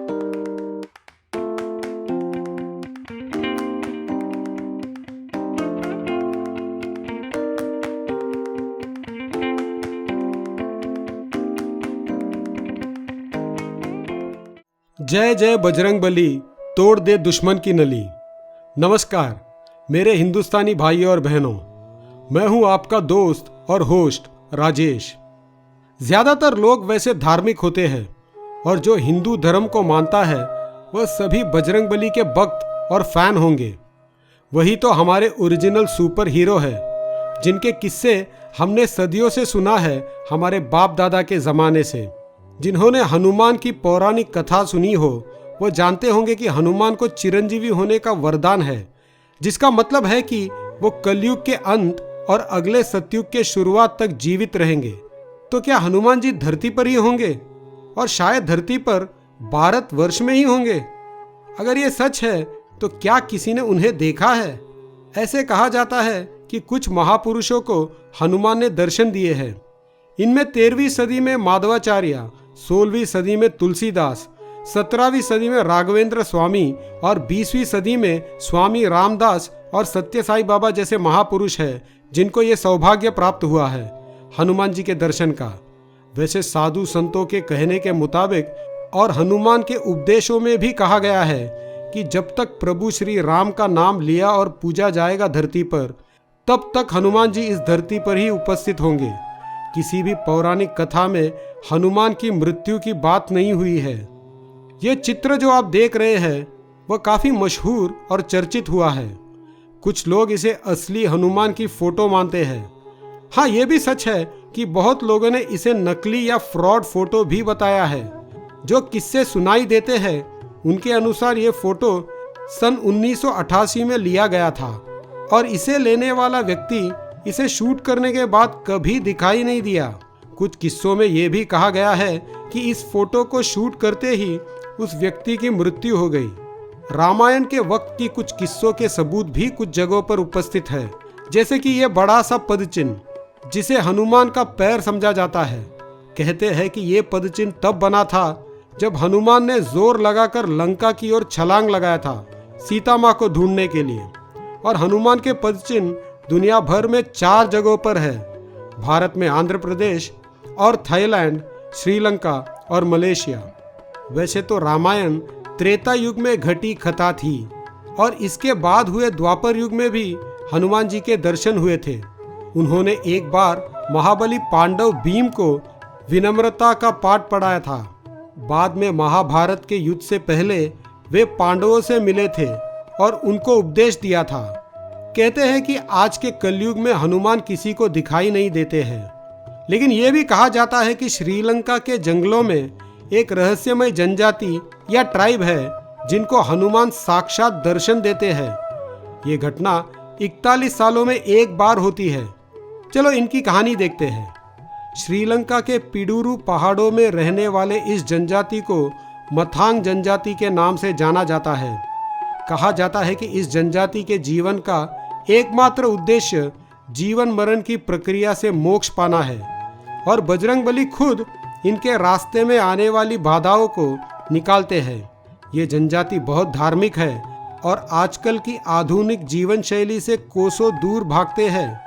जय जय बजरंगबली, तोड़ दे दुश्मन की नली। नमस्कार मेरे हिंदुस्तानी भाइयों और बहनों, मैं हूं आपका दोस्त और होस्ट राजेश। ज़्यादातर लोग वैसे धार्मिक होते हैं और जो हिंदू धर्म को मानता है वह सभी बजरंगबली के भक्त और फैन होंगे। वही तो हमारे ओरिजिनल सुपर हीरो है जिनके किस्से हमने सदियों से सुना है, हमारे बाप दादा के ज़माने से। जिन्होंने हनुमान की पौराणिक कथा सुनी हो वो जानते होंगे कि हनुमान को चिरंजीवी होने का वरदान है, जिसका मतलब है कि वो कलयुग के अंत और अगले सतयुग के शुरुआत तक जीवित रहेंगे। तो क्या हनुमान जी धरती पर ही होंगे और शायद धरती पर भारतवर्ष में ही होंगे? अगर ये सच है तो क्या किसी ने उन्हें देखा है? ऐसे कहा जाता है कि कुछ महापुरुषों को हनुमान ने दर्शन दिए हैं। इनमें 13वीं सदी में माधवाचार्य, 16वीं सदी में तुलसीदास, 17वीं सदी में राघवेंद्र स्वामी और 20वीं सदी में स्वामी रामदास और सत्य साई बाबा जैसे महापुरुष हैं जिनको ये सौभाग्य प्राप्त हुआ है हनुमान जी के दर्शन का। वैसे साधु संतों के कहने के मुताबिक और हनुमान के उपदेशों में भी कहा गया है कि जब तक प्रभु श्री राम का नाम लिया और पूजा जाएगा धरती पर, तब तक हनुमान जी इस धरती पर ही उपस्थित होंगे। किसी भी पौराणिक कथा में हनुमान की मृत्यु की बात नहीं हुई है। ये चित्र जो आप देख रहे हैं वह काफ़ी मशहूर और चर्चित हुआ है। कुछ लोग इसे असली हनुमान की फोटो मानते हैं। हाँ, ये भी सच है कि बहुत लोगों ने इसे नकली या फ्रॉड फोटो भी बताया है। जो किस्से सुनाई देते हैं उनके अनुसार ये फोटो सन 1988 में लिया गया था और इसे लेने वाला व्यक्ति इसे शूट करने के बाद कभी दिखाई नहीं दिया। कुछ किस्सों में यह भी कहा गया है कि इस फोटो को शूट करते ही उस व्यक्ति की मृत्यु हो गई। रामायण के वक्त की कुछ किस्सों के सबूत भी कुछ जगहों पर उपस्थित है, जैसे कि यह बड़ा सा पदचिन्ह जिसे हनुमान का पैर समझा जाता है। कहते हैं कि यह पदचिन्ह तब बना था जब हनुमान ने जोर लगाकर लंका की ओर छलांग लगाया था सीता माँ को ढूंढने के लिए। और हनुमान के पदचिन्ह दुनिया भर में 4 जगहों पर है। भारत में आंध्र प्रदेश और थाईलैंड, श्रीलंका और मलेशिया। वैसे तो रामायण त्रेता युग में घटी कथा थी और इसके बाद हुए द्वापर युग में भी हनुमान जी के दर्शन हुए थे। उन्होंने एक बार महाबली पांडव भीम को विनम्रता का पाठ पढ़ाया था। बाद में महाभारत के युद्ध से पहले वे पांडवों से मिले थे और उनको उपदेश दिया था। कहते हैं कि आज के कलयुग में हनुमान किसी को दिखाई नहीं देते हैं, लेकिन यह भी कहा जाता है कि श्रीलंका के जंगलों में एक रहस्यमय जनजाति या ट्राइब है जिनको हनुमान साक्षात दर्शन देते हैं। ये घटना 41 सालों में एक बार होती है। चलो इनकी कहानी देखते हैं। श्रीलंका के पिडुरु पहाड़ों में रहने वाले इस जनजाति को मथांग जनजाति के नाम से जाना जाता है। कहा जाता है कि इस जनजाति के जीवन का एकमात्र उद्देश्य जीवन मरण की प्रक्रिया से मोक्ष पाना है और बजरंगबली खुद इनके रास्ते में आने वाली बाधाओं को निकालते हैं। ये जनजाति बहुत धार्मिक है और आजकल की आधुनिक जीवन शैली से कोसों दूर भागते हैं।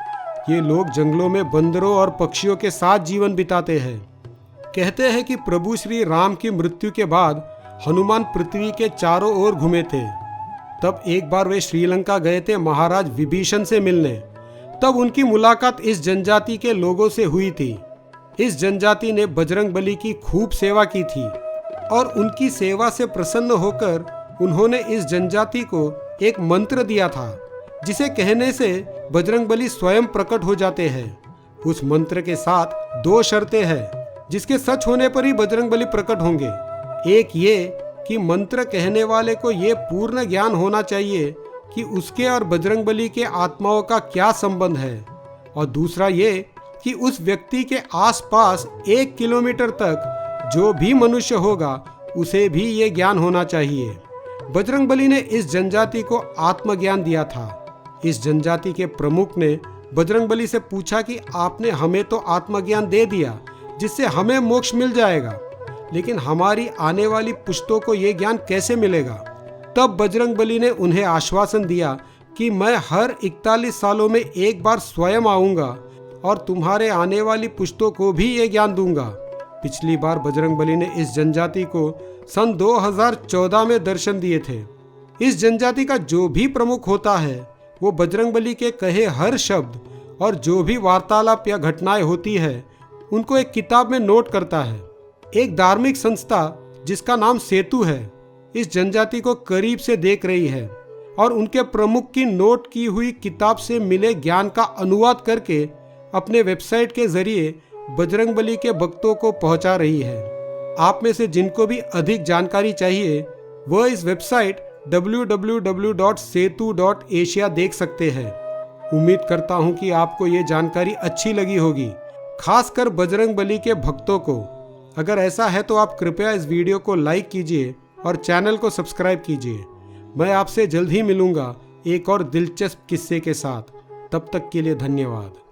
ये लोग जंगलों में बंदरों और पक्षियों के साथ जीवन बिताते हैं। कहते हैं कि प्रभु श्री राम की मृत्यु के बाद हनुमान पृथ्वी के चारों ओर घूमे थे। तब एक बार वे श्रीलंका गए थे महाराज विभीषण से मिलने। तब उनकी मुलाकात इस जनजाति के लोगों से हुई थी। इस जनजाति ने बजरंगबली की खूब सेवा की थी और उनकी सेवा से प्रसन्न होकर उन्होंने इस जनजाति को एक मंत्र दिया था जिसे कहने से बजरंगबली स्वयं प्रकट हो जाते हैं। उस मंत्र के साथ 2 शर्तें हैं जिसके सच होने पर ही बजरंगबली प्रकट होंगे। एक ये कि मंत्र कहने वाले को ये पूर्ण ज्ञान होना चाहिए कि उसके और बजरंगबली के आत्माओं का क्या संबंध है, और दूसरा ये कि उस व्यक्ति के आसपास 1 किलोमीटर तक जो भी मनुष्य होगा उसे भी ये ज्ञान होना चाहिए। बजरंगबली ने इस जनजाति को आत्मज्ञान दिया था। इस जनजाति के प्रमुख ने बजरंगबली से पूछा कि आपने हमें तो आत्मज्ञान दे दिया जिससे हमें मोक्ष मिल जाएगा, लेकिन हमारी आने वाली पुश्तों को ये ज्ञान कैसे मिलेगा? तब बजरंगबली ने उन्हें आश्वासन दिया कि मैं हर 41 सालों में एक बार स्वयं आऊंगा और तुम्हारे आने वाली पुश्तों को भी ये ज्ञान दूंगा। पिछली बार बजरंगबली ने इस जनजाति को सन 2014 में दर्शन दिए थे। इस जनजाति का जो भी प्रमुख होता है वो बजरंगबली के कहे हर शब्द और जो भी वार्तालाप या घटनाएं होती है उनको एक किताब में नोट करता है। एक धार्मिक संस्था जिसका नाम सेतु है इस जनजाति को करीब से देख रही है और उनके प्रमुख की नोट की हुई किताब से मिले ज्ञान का अनुवाद करके अपने वेबसाइट के जरिए बजरंगबली के भक्तों को पहुंचा रही है। आप में से जिनको भी अधिक जानकारी चाहिए वह इस वेबसाइट www.setu.asia देख सकते हैं। उम्मीद करता हूं कि आपको ये जानकारी अच्छी लगी होगी, खासकर बजरंगबली के भक्तों को। अगर ऐसा है तो आप कृपया इस वीडियो को लाइक कीजिए और चैनल को सब्सक्राइब कीजिए। मैं आपसे जल्द ही मिलूंगा एक और दिलचस्प किस्से के साथ। तब तक के लिए धन्यवाद।